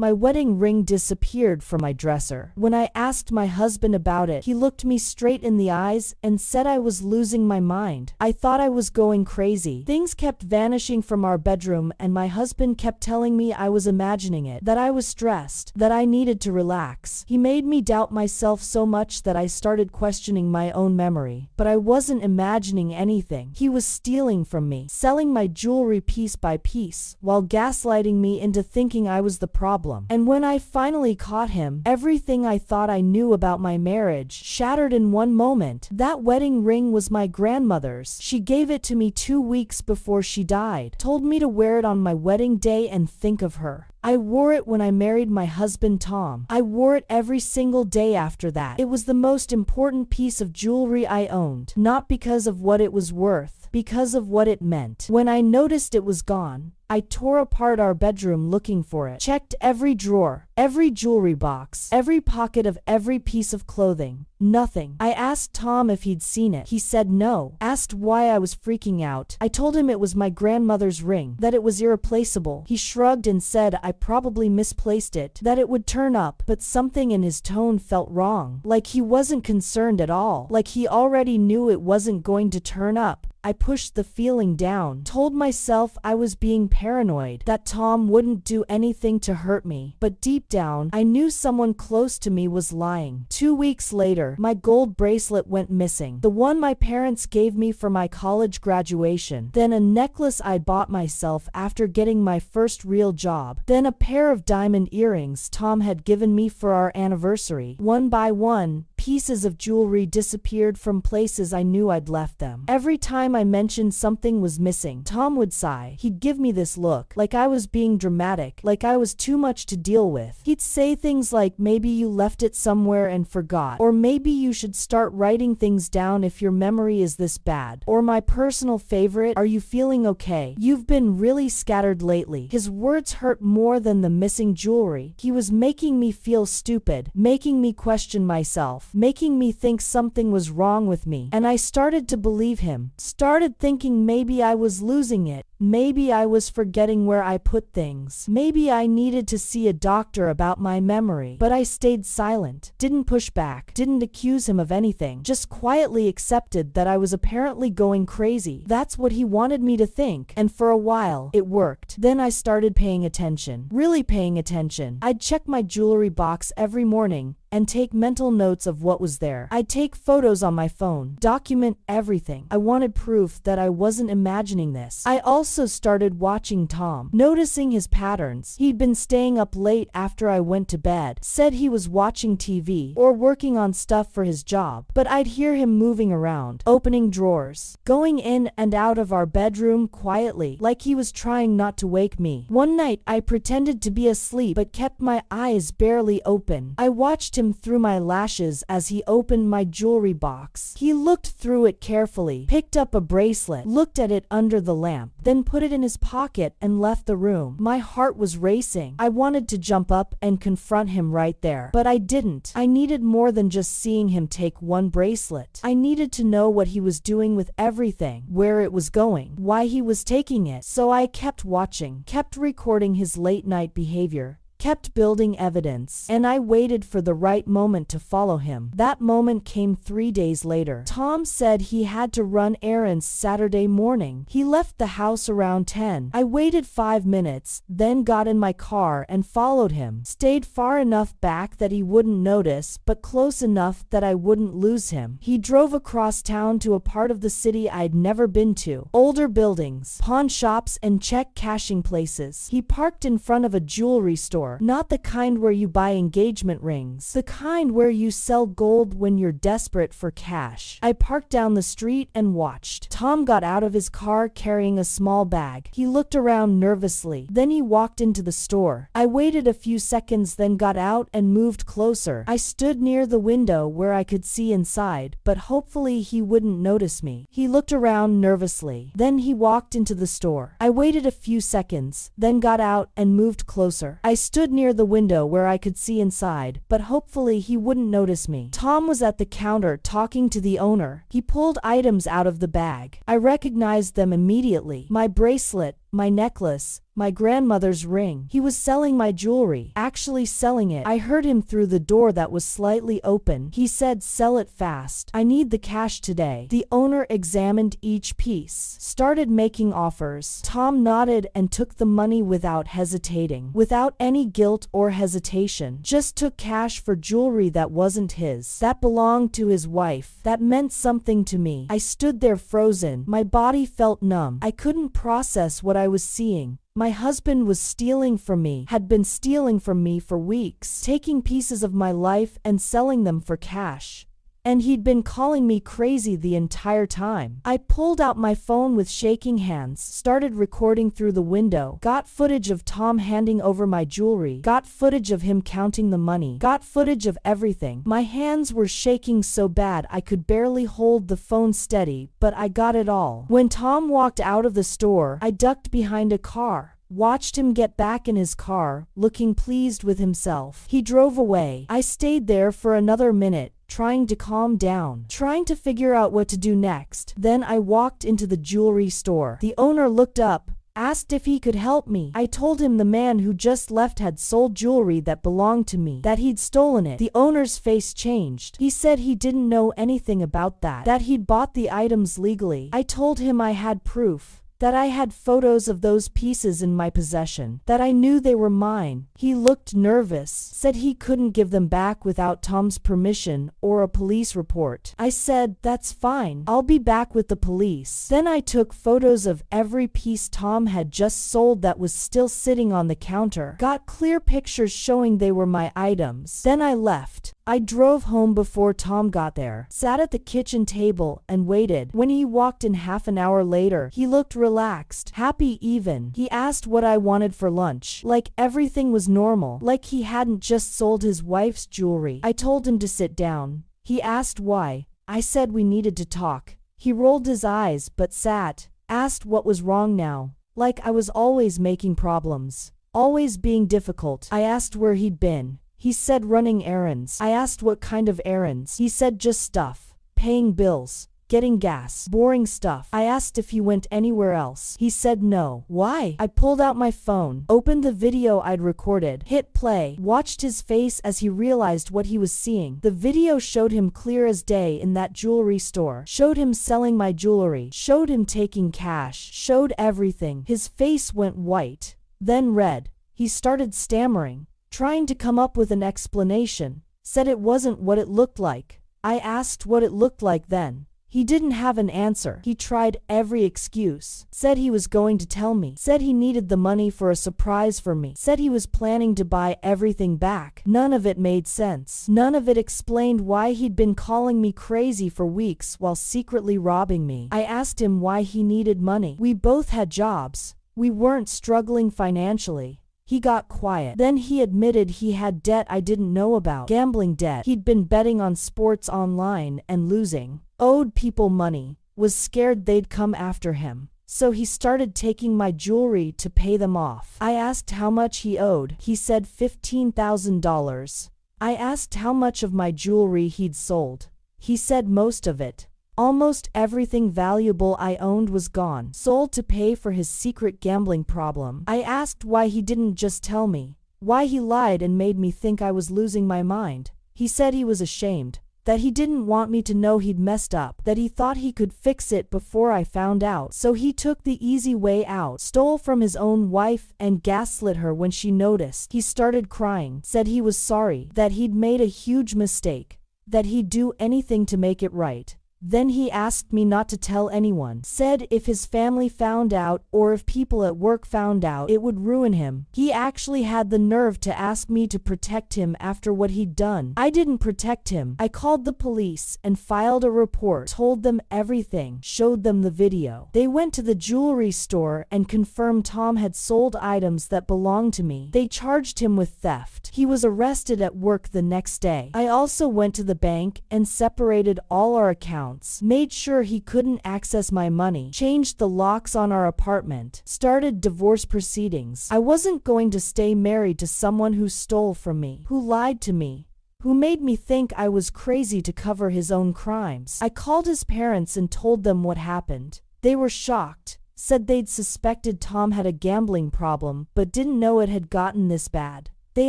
My wedding ring disappeared from my dresser. When I asked my husband about it, he looked me straight in the eyes and said I was losing my mind. I thought I was going crazy. Things kept vanishing from our bedroom and my husband kept telling me I was imagining it, that I was stressed, that I needed to relax. He made me doubt myself so much that I started questioning my own memory. But I wasn't imagining anything. He was stealing from me, selling my jewelry piece by piece, while gaslighting me into thinking I was the problem. And when I finally caught him, everything I thought I knew about my marriage shattered in one moment. That wedding ring was my grandmother's. She gave it to me 2 weeks before she died, told me to wear it on my wedding day and think of her. I wore it when I married my husband Tom. I wore it every single day after that. It was the most important piece of jewelry I owned, not because of what it was worth, because of what it meant. When I noticed it was gone, I tore apart our bedroom looking for it, checked every drawer, every jewelry box, every pocket of every piece of clothing. Nothing. I asked Tom if he'd seen it. He said no. Asked why I was freaking out. I told him it was my grandmother's ring, that it was irreplaceable. He shrugged and said I probably misplaced it, that it would turn up, but something in his tone felt wrong. Like he wasn't concerned at all. Like he already knew it wasn't going to turn up. I pushed the feeling down, told myself I was being paranoid, that Tom wouldn't do anything to hurt me. But deep down, I knew someone close to me was lying. 2 weeks later, my gold bracelet went missing. The one my parents gave me for my college graduation. Then a necklace I bought myself after getting my first real job. Then a pair of diamond earrings Tom had given me for our anniversary. One by one, pieces of jewelry disappeared from places I knew I'd left them. Every time I mentioned something was missing, Tom would sigh. He'd give me this look, like I was being dramatic, like I was too much to deal with. He'd say things like, maybe you left it somewhere and forgot, or maybe you should start writing things down if your memory is this bad. Or my personal favorite, are you feeling okay? You've been really scattered lately. His words hurt more than the missing jewelry. He was making me feel stupid, making me question myself, making me think something was wrong with me. And I started to believe him. Started thinking maybe I was losing it. Maybe I was forgetting where I put things. Maybe I needed to see a doctor about my memory. But I stayed silent, didn't push back, didn't accuse him of anything, just quietly accepted that I was apparently going crazy. That's what he wanted me to think. And for a while, it worked. Then I started paying attention, really paying attention. I'd check my jewelry box every morning and take mental notes of what was there. I'd take photos on my phone, document everything. I wanted proof that I wasn't imagining this. I also started watching Tom, noticing his patterns. He'd been staying up late after I went to bed, said he was watching TV or working on stuff for his job, but I'd hear him moving around, opening drawers, going in and out of our bedroom quietly, like he was trying not to wake me. One night, I pretended to be asleep but kept my eyes barely open. I watched him through my lashes as he opened my jewelry box. He looked through it carefully, picked up a bracelet, looked at it under the lamp, then put it in his pocket and left the room. My heart was racing. I wanted to jump up and confront him right there, but I didn't. I needed more than just seeing him take one bracelet. I needed to know what he was doing with everything, where it was going, why he was taking it. So I kept watching, kept recording his late night behavior, kept building evidence, and I waited for the right moment to follow him. That moment came 3 days later. Tom said he had to run errands Saturday morning. He left the house around 10. I waited 5 minutes, then got in my car and followed him. Stayed far enough back that he wouldn't notice, but close enough that I wouldn't lose him. He drove across town to a part of the city I'd never been to. Older buildings, pawn shops, and check cashing places. He parked in front of a jewelry store. Not the kind where you buy engagement rings, the kind where you sell gold when you're desperate for cash. I parked down the street and watched. Tom got out of his car carrying a small bag. He looked around nervously. Then he walked into the store. I waited a few seconds, then got out and moved closer. I stood near the window where I could see inside, but hopefully he wouldn't notice me. He looked around nervously. Then he walked into the store. I waited a few seconds, then got out and moved closer. I stood near the window where I could see inside, but hopefully he wouldn't notice me. Tom was at the counter talking to the owner. He pulled items out of the bag. I recognized them immediately. My bracelet, my necklace, my grandmother's ring. He was selling my jewelry, actually selling it. I heard him through the door that was slightly open. He said, "Sell it fast. I need the cash today." The owner examined each piece, started making offers. Tom nodded and took the money without hesitating, without any guilt or hesitation. Just took cash for jewelry that wasn't his, that belonged to his wife. That meant something to me. I stood there frozen. My body felt numb. I couldn't process what I was seeing. My husband was stealing from me, had been stealing from me for weeks, taking pieces of my life and selling them for cash. And he'd been calling me crazy the entire time. I pulled out my phone with shaking hands, started recording through the window, got footage of Tom handing over my jewelry, got footage of him counting the money, got footage of everything. My hands were shaking so bad I could barely hold the phone steady, but I got it all. When Tom walked out of the store, I ducked behind a car, watched him get back in his car, looking pleased with himself. He drove away. I stayed there for another minute, trying to calm down, trying to figure out what to do next. Then I walked into the jewelry store. The owner looked up, asked if he could help me. I told him the man who just left had sold jewelry that belonged to me, that he'd stolen it. The owner's face changed. He said he didn't know anything about that he'd bought the items legally. I told him I had proof, that I had photos of those pieces in my possession, that I knew they were mine. He looked nervous, said he couldn't give them back without Tom's permission or a police report. I said, "That's fine. I'll be back with the police." Then I took photos of every piece Tom had just sold that was still sitting on the counter, got clear pictures showing they were my items. Then I left. I drove home before Tom got there, sat at the kitchen table and waited. When he walked in half an hour later, he looked relaxed, happy even. He asked what I wanted for lunch, like everything was normal, like he hadn't just sold his wife's jewelry. I told him to sit down. He asked why. I said we needed to talk. He rolled his eyes but sat, asked what was wrong now, like I was always making problems, always being difficult. I asked where he'd been. He said running errands. I asked what kind of errands. He said just stuff, paying bills, getting gas, boring stuff. I asked if he went anywhere else. He said no. Why? I pulled out my phone, opened the video I'd recorded, hit play, watched his face as he realized what he was seeing. The video showed him clear as day in that jewelry store, showed him selling my jewelry, showed him taking cash, showed everything. His face went white, then red. He started stammering, trying to come up with an explanation, said it wasn't what it looked like. I asked what it looked like then. He didn't have an answer. He tried every excuse, said he was going to tell me, said he needed the money for a surprise for me, said he was planning to buy everything back. None of it made sense. None of it explained why he'd been calling me crazy for weeks while secretly robbing me. I asked him why he needed money. We both had jobs. We weren't struggling financially. He got quiet. Then he admitted he had debt I didn't know about. Gambling debt. He'd been betting on sports online and losing. Owed people money. Was scared they'd come after him. So he started taking my jewelry to pay them off. I asked how much he owed. He said $15,000. I asked how much of my jewelry he'd sold. He said most of it. Almost everything valuable I owned was gone, sold to pay for his secret gambling problem. I asked why he didn't just tell me, why he lied and made me think I was losing my mind. He said he was ashamed, that he didn't want me to know he'd messed up, that he thought he could fix it before I found out. So he took the easy way out, stole from his own wife and gaslit her when she noticed. He started crying, said he was sorry, that he'd made a huge mistake, that he'd do anything to make it right. Then he asked me not to tell anyone, said if his family found out or if people at work found out, it would ruin him. He actually had the nerve to ask me to protect him after what he'd done. I didn't protect him. I called the police and filed a report, told them everything, showed them the video. They went to the jewelry store and confirmed Tom had sold items that belonged to me. They charged him with theft. He was arrested at work the next day. I also went to the bank and separated all our accounts. Made sure he couldn't access my money, changed the locks on our apartment, started divorce proceedings. I wasn't going to stay married to someone who stole from me, who lied to me, who made me think I was crazy to cover his own crimes. I called his parents and told them what happened. They were shocked, said they'd suspected Tom had a gambling problem but didn't know it had gotten this bad. They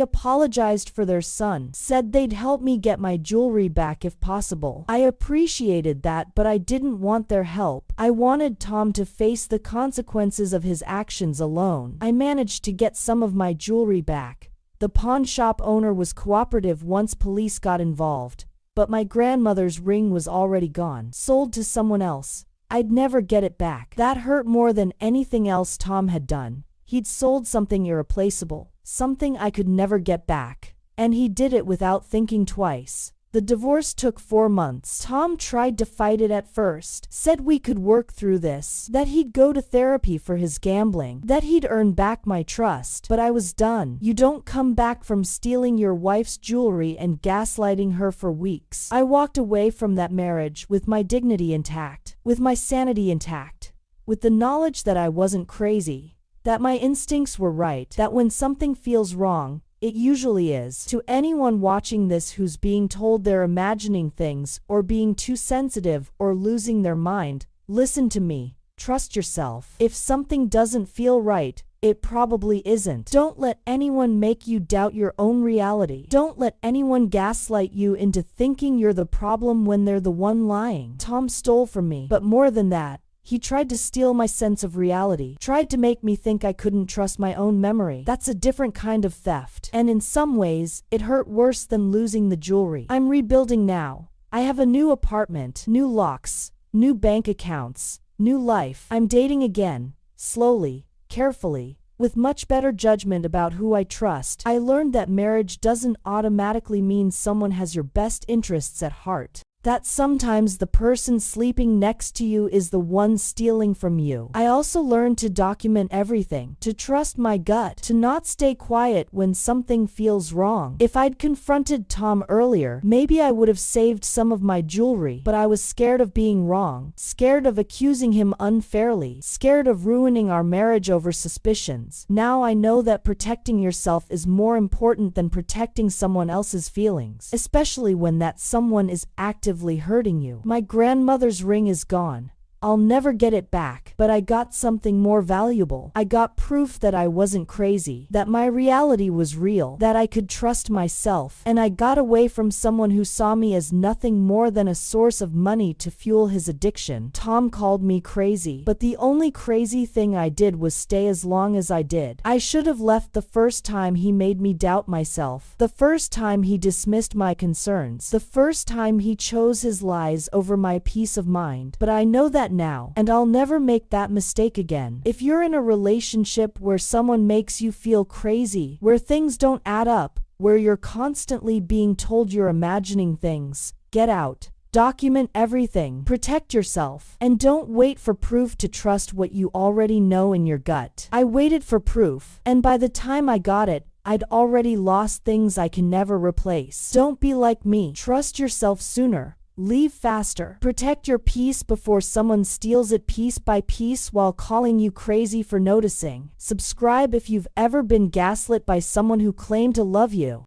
apologized for their son, said they'd help me get my jewelry back if possible. I appreciated that, but I didn't want their help. I wanted Tom to face the consequences of his actions alone. I managed to get some of my jewelry back. The pawn shop owner was cooperative once police got involved, but my grandmother's ring was already gone, sold to someone else. I'd never get it back. That hurt more than anything else Tom had done. He'd sold something irreplaceable, something I could never get back. And he did it without thinking twice. The divorce took 4 months. Tom tried to fight it at first, said we could work through this, that he'd go to therapy for his gambling, that he'd earn back my trust. But I was done. You don't come back from stealing your wife's jewelry and gaslighting her for weeks. I walked away from that marriage with my dignity intact, with my sanity intact, with the knowledge that I wasn't crazy, that my instincts were right, that when something feels wrong, it usually is. To anyone watching this who's being told they're imagining things, or being too sensitive, or losing their mind, listen to me. Trust yourself. If something doesn't feel right, it probably isn't. Don't let anyone make you doubt your own reality. Don't let anyone gaslight you into thinking you're the problem when they're the one lying. Tom stole from me, but more than that, he tried to steal my sense of reality, tried to make me think I couldn't trust my own memory. That's a different kind of theft. And in some ways, it hurt worse than losing the jewelry. I'm rebuilding now. I have a new apartment, new locks, new bank accounts, new life. I'm dating again, slowly, carefully, with much better judgment about who I trust. I learned that marriage doesn't automatically mean someone has your best interests at heart. That sometimes the person sleeping next to you is the one stealing from you. I also learned to document everything, to trust my gut, to not stay quiet when something feels wrong. If I'd confronted Tom earlier, maybe I would have saved some of my jewelry, but I was scared of being wrong, scared of accusing him unfairly, scared of ruining our marriage over suspicions. Now I know that protecting yourself is more important than protecting someone else's feelings, especially when that someone is actively hurting you. My grandmother's ring is gone. I'll never get it back, but I got something more valuable. I got proof that I wasn't crazy, that my reality was real, that I could trust myself, and I got away from someone who saw me as nothing more than a source of money to fuel his addiction. Tom called me crazy, but the only crazy thing I did was stay as long as I did. I should have left the first time he made me doubt myself, the first time he dismissed my concerns, the first time he chose his lies over my peace of mind. But I know that now, and I'll never make that mistake again. If you're in a relationship where someone makes you feel crazy, where things don't add up, where you're constantly being told you're imagining things, get out. Document everything. Protect yourself. And don't wait for proof to trust what you already know in your gut. I waited for proof, and by the time I got it, I'd already lost things I can never replace. Don't be like me. Trust yourself sooner. Leave faster. Protect your peace before someone steals it piece by piece while calling you crazy for noticing. Subscribe if you've ever been gaslit by someone who claimed to love you.